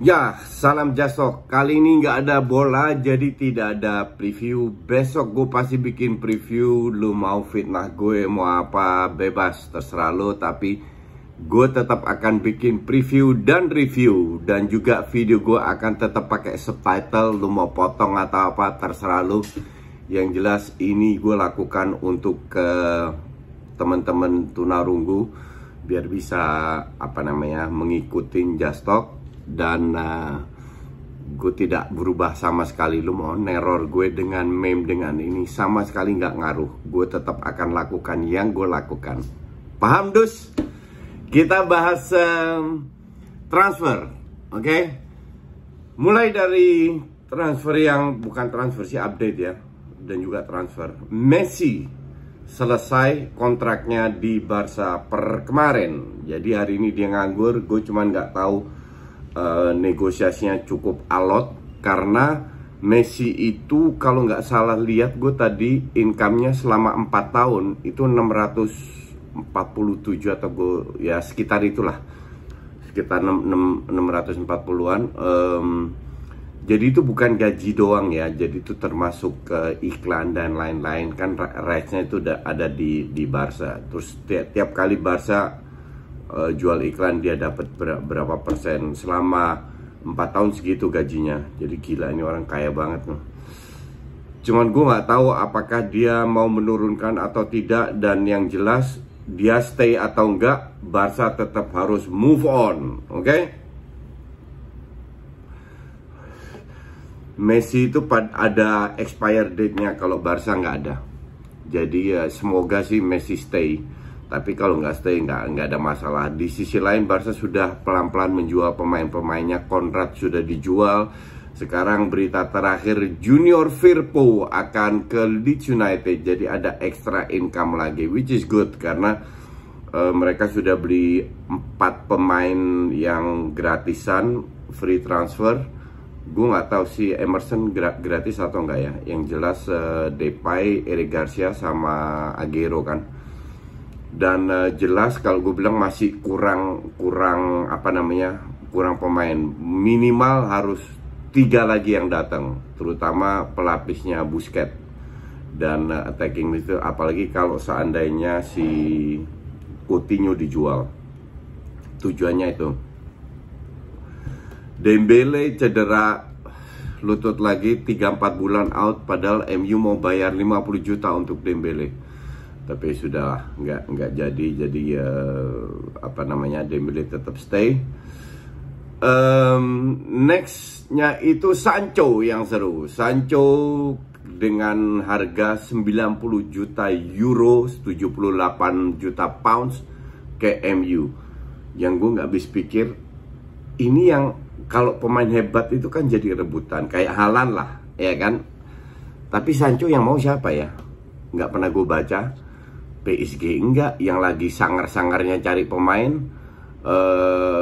Ya, salam Jasok. Kali ini nggak ada bola, jadi tidak ada preview. Besok gue pasti bikin preview. Lu mau fitnah gue, mau apa, bebas, terserah lu. Tapi gue tetap akan bikin preview dan review. Dan juga video gue akan tetap pakai subtitle. Lu mau potong atau apa, terserah lu. Yang jelas ini gue lakukan untuk teman-teman tunarunggu, biar bisa mengikuti Jastok. Dan gue tidak berubah sama sekali. Lu mau neror gue dengan meme, dengan ini, sama sekali nggak ngaruh. Gue tetap akan lakukan yang gue lakukan. Paham, Dus? Kita bahas transfer, oke? Mulai dari transfer yang bukan transfer sih, update ya. Dan juga transfer Messi selesai kontraknya di Barca per kemarin. Jadi hari ini dia nganggur. Gue cuman nggak tahu negosiasinya cukup alot, karena Messi itu kalau nggak salah lihat gue tadi income-nya selama 4 tahun itu 647 atau gue ya sekitar itulah, sekitar 640-an. Jadi itu bukan gaji doang ya, jadi itu termasuk iklan dan lain-lain kan, rights-nya itu udah ada di Barca. Terus tiap kali Barca jual iklan dia dapat berapa persen selama 4 tahun, segitu gajinya. Jadi gila, ini orang kaya banget loh. Cuman gue nggak tahu apakah dia mau menurunkan atau tidak, dan yang jelas dia stay atau enggak, Barca tetap harus move on, oke? Messi itu ada expire date-nya kalau Barca nggak ada. Jadi ya semoga sih Messi stay. Tapi kalau nggak stay nggak ada masalah. Di sisi lain Barca sudah pelan-pelan menjual pemain-pemainnya. Konrad sudah dijual. Sekarang berita terakhir Junior Firpo akan ke Leeds United. Jadi ada extra income lagi, which is good, karena mereka sudah beli 4 pemain yang gratisan, free transfer. Gue nggak tahu si Emerson gratis atau enggak ya. Yang jelas Depay, Eric Garcia sama Aguero kan. Dan jelas kalau gue bilang masih kurang pemain. Minimal harus 3 lagi yang datang, terutama pelapisnya Busquets dan attacking itu, apalagi kalau seandainya si Coutinho dijual. Tujuannya itu. Dembele cedera lutut lagi, 3-4 bulan out, padahal MU mau bayar 50 juta untuk Dembele. Tapi sudah nggak jadi Dembele tetap stay. Nextnya itu Sancho yang seru. Sancho dengan harga 90 juta euro, 78 juta pounds ke MU. Yang gue nggak habis pikir, ini yang kalau pemain hebat itu kan jadi rebutan, kayak Haaland lah, ya kan? Tapi Sancho yang mau siapa ya? Nggak pernah gue baca. PSG enggak, yang lagi sangar-sangarnya cari pemain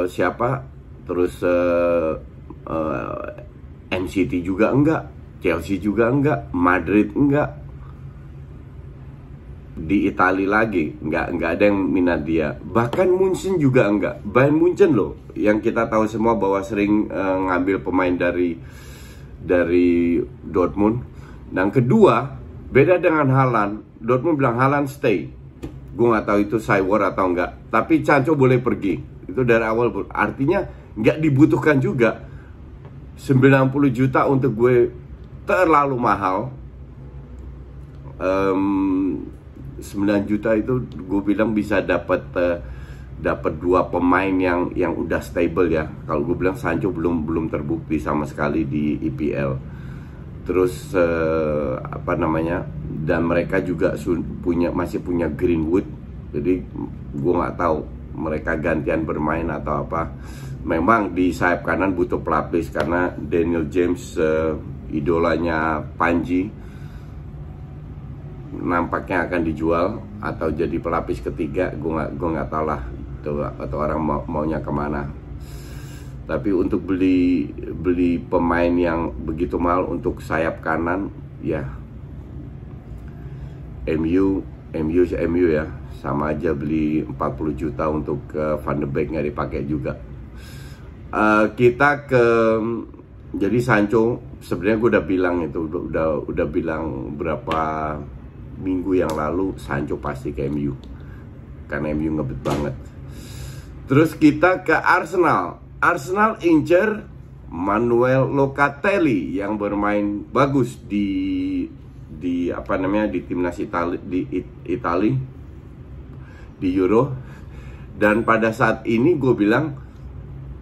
siapa? Terus MCT juga enggak, Chelsea juga enggak, Madrid enggak, di Italia lagi enggak ada yang minat dia. Bahkan Munchen juga enggak. Bayern Munchen loh, yang kita tahu semua bahwa sering ngambil pemain dari Dortmund. Dan kedua, beda dengan Haaland. Dortmund bilang Haaland stay. Gue nggak tahu itu cywar atau enggak. Tapi Sancho boleh pergi. Itu dari awal. Artinya nggak dibutuhkan juga. 90 juta untuk gue terlalu mahal. 9 juta itu gue bilang bisa dapat 2 pemain yang udah stable ya. Kalau gue bilang Sancho belum terbukti sama sekali di EPL. Terus dan mereka juga masih punya Greenwood. Jadi gue nggak tahu mereka gantian bermain atau apa. Memang di sayap kanan butuh pelapis, karena Daniel James idolanya Panji nampaknya akan dijual atau jadi pelapis ketiga. Gue nggak tahu lah atau orang maunya kemana. Tapi untuk beli pemain yang begitu mahal untuk sayap kanan, ya MU ya, sama aja beli 40 juta untuk Van de Beek, nggak dipakai juga. Kita ke, jadi Sancho sebenarnya gue udah bilang itu, udah bilang berapa minggu yang lalu Sancho pasti ke MU karena MU ngebet banget. Terus kita ke Arsenal. Arsenal incer Manuel Locatelli yang bermain bagus di apa namanya, di timnas Itali di Euro. Dan pada saat ini gue bilang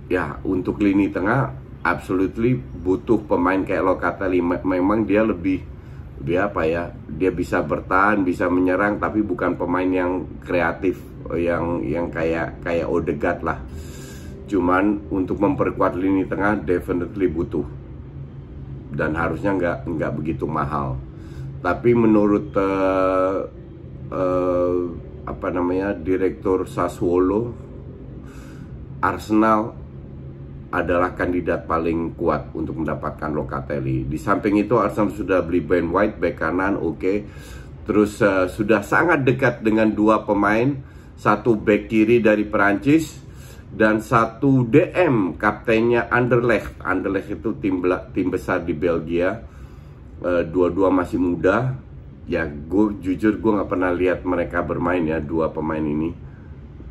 ya, untuk lini tengah absolutely butuh pemain kayak Locatelli. Memang dia apa ya, dia bisa bertahan, bisa menyerang, tapi bukan pemain yang kreatif, yang kayak Odegaard lah. Cuman untuk memperkuat lini tengah definitely butuh, dan harusnya nggak begitu mahal. Tapi menurut apa namanya, direktur Sassuolo, Arsenal adalah kandidat paling kuat untuk mendapatkan Locatelli. Di samping itu Arsenal sudah beli Ben White, bek kanan, oke. Terus sudah sangat dekat dengan dua pemain, satu bek kiri dari Perancis dan satu DM kaptennya Anderlecht. Anderlecht itu tim besar di Belgia. Dua-dua masih muda. Ya, jujur gue nggak pernah lihat mereka bermain ya, dua pemain ini.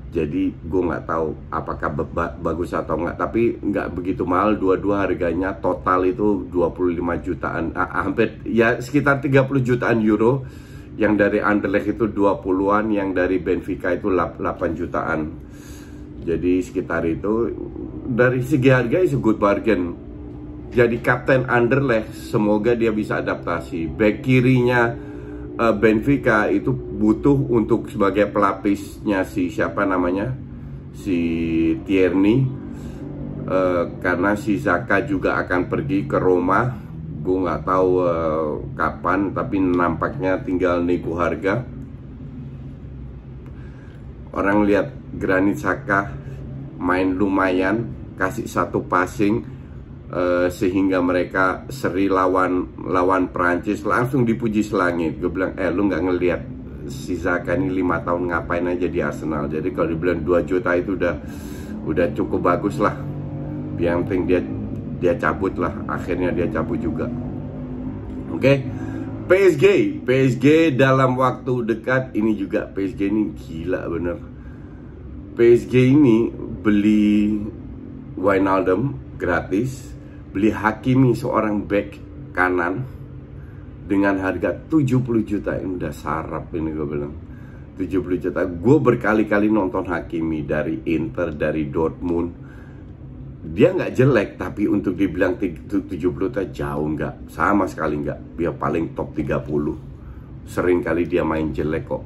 Jadi gue nggak tahu apakah bagus atau nggak. Tapi nggak begitu mahal, dua-dua harganya total itu 25 jutaan, hampir ya sekitar 30 jutaan euro. Yang dari Anderlecht itu 20-an, yang dari Benfica itu 8 jutaan. Jadi sekitar itu. Dari segi harga is a good bargain. Jadi kapten Anderlecht, semoga dia bisa adaptasi. Back kirinya Benfica itu butuh untuk sebagai pelapisnya si siapa namanya, si Tierney, karena si Xhaka juga akan pergi ke Roma. Gue nggak tahu kapan, tapi nampaknya tinggal nego harga. Orang lihat Granit Xhaka main lumayan, kasih satu passing, sehingga mereka seri lawan Perancis, langsung dipuji selangit. Gue bilang, lu nggak ngelihat si Xhaka ini 5 tahun ngapain aja di Arsenal. Jadi kalau dibilang 2 juta itu udah cukup bagus lah. Yang penting dia cabut lah, akhirnya dia cabut juga. Oke. PSG dalam waktu dekat ini juga, PSG ini gila bener. PSG ini beli Wijnaldum gratis, beli Hakimi seorang back kanan dengan harga 70 juta. Ini udah sarap ini, gue bilang 70 juta. Gue berkali-kali nonton Hakimi dari Inter, dari Dortmund. Dia nggak jelek, tapi untuk dibilang 70 juta jauh nggak, sama sekali nggak. Dia paling top 30. Sering kali dia main jelek kok.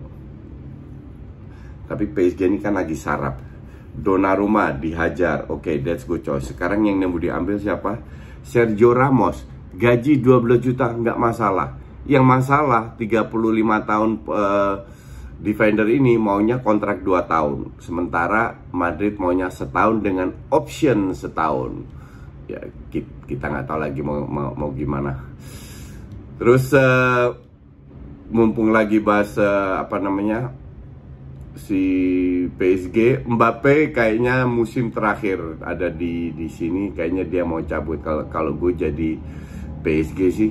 Tapi PSG ini kan lagi sarap. Donnarumma dihajar, oke, that's good choice. Sekarang yang mau diambil siapa? Sergio Ramos, gaji 12 juta nggak masalah. Yang masalah 35 tahun defender ini maunya kontrak 2 tahun. Sementara Madrid maunya setahun dengan option setahun. Ya kita nggak tahu lagi mau gimana. Terus mumpung lagi bahas apa namanya, si PSG, Mbappe kayaknya musim terakhir ada di sini. Kayaknya dia mau cabut. Kalau gue jadi PSG sih,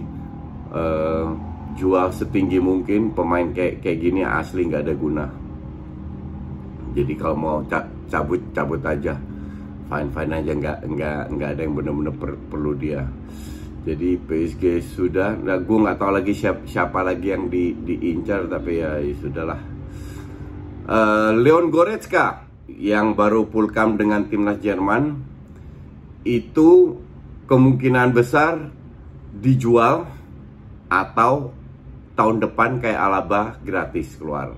jual setinggi mungkin. Pemain kayak gini asli nggak ada guna. Jadi kalau mau cabut aja, fine aja, nggak ada yang benar-benar perlu dia. Jadi PSG sudah. Nah, gue nggak tahu lagi siapa lagi yang diincar, tapi ya sudahlah. Leon Goretzka yang baru pulkam dengan timnas Jerman itu kemungkinan besar dijual atau tahun depan kayak Alaba gratis keluar,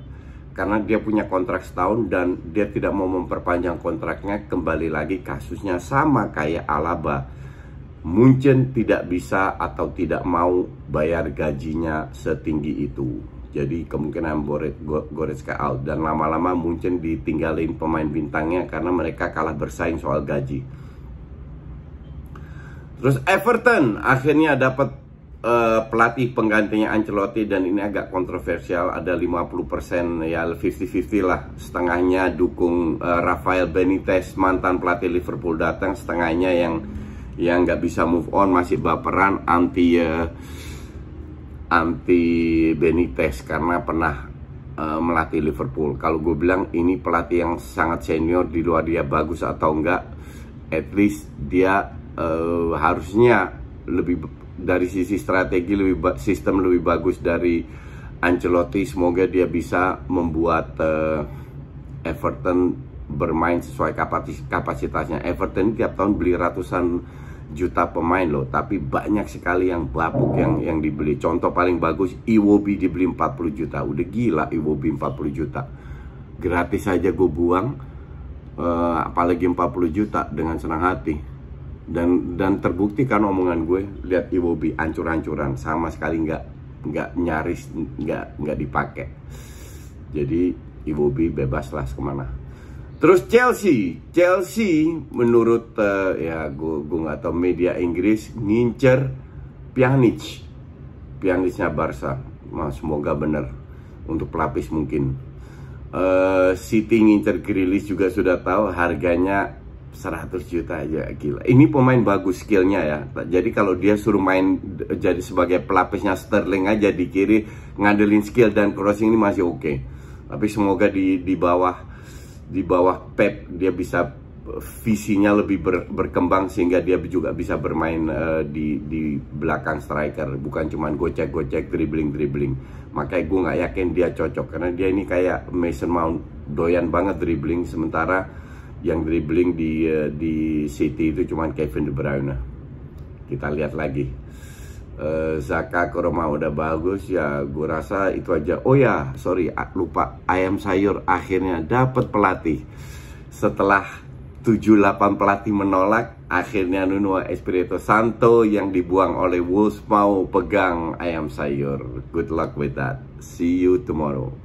karena dia punya kontrak setahun dan dia tidak mau memperpanjang kontraknya. Kembali lagi kasusnya sama kayak Alaba, Munchen tidak bisa atau tidak mau bayar gajinya setinggi itu. Jadi kemungkinan Goretzka out, dan lama-lama Munchen ditinggalin pemain bintangnya karena mereka kalah bersaing soal gaji. Terus Everton akhirnya dapat pelatih penggantinya Ancelotti, dan ini agak kontroversial, ada 50% ya, 50-50 lah, setengahnya dukung Rafael Benitez, mantan pelatih Liverpool datang, setengahnya yang nggak bisa move on, masih baperan anti Benitez karena pernah melatih Liverpool. Kalau gue bilang ini pelatih yang sangat senior, di luar dia bagus atau enggak, at least dia harusnya lebih dari sisi strategi, sistem lebih bagus dari Ancelotti. Semoga dia bisa membuat Everton bermain sesuai kapasitasnya. Everton tiap tahun beli ratusan juta pemain loh, tapi banyak sekali yang bapuk yang dibeli. Contoh paling bagus, Iwobi dibeli 40 juta. Udah gila Iwobi 40 juta. Gratis aja gue buang, apalagi 40 juta dengan senang hati. Dan terbukti kan omongan gue, lihat Iwobi ancur-ancuran, sama sekali nggak nyaris nggak dipakai. Jadi Iwobi bebas lah kemana. Terus Chelsea menurut ya gue nggak tahu, media Inggris ngincer Pjanicnya Barca. Semoga bener untuk pelapis mungkin. City ngincer Grealish juga sudah tahu, harganya 100 juta aja, gila. Ini pemain bagus skillnya ya. Jadi kalau dia suruh main jadi sebagai pelapisnya Sterling aja di kiri, ngandelin skill dan crossing, ini masih oke. Tapi semoga di bawah Pep dia bisa visinya lebih berkembang, sehingga dia juga bisa bermain di belakang striker, bukan cuman gocek dribbling. Makanya gue nggak yakin dia cocok, karena dia ini kayak Mason Mount, doyan banget dribbling, sementara yang dribbling di City itu cuman Kevin De Bruyne. Kita lihat lagi. Zaka ke Roma udah bagus ya, gue rasa itu aja. Oh ya, sorry, lupa, ayam sayur akhirnya dapat pelatih. Setelah 7-8 pelatih menolak, akhirnya Nuno Espirito Santo yang dibuang oleh Wolves mau pegang ayam sayur. Good luck with that. See you tomorrow.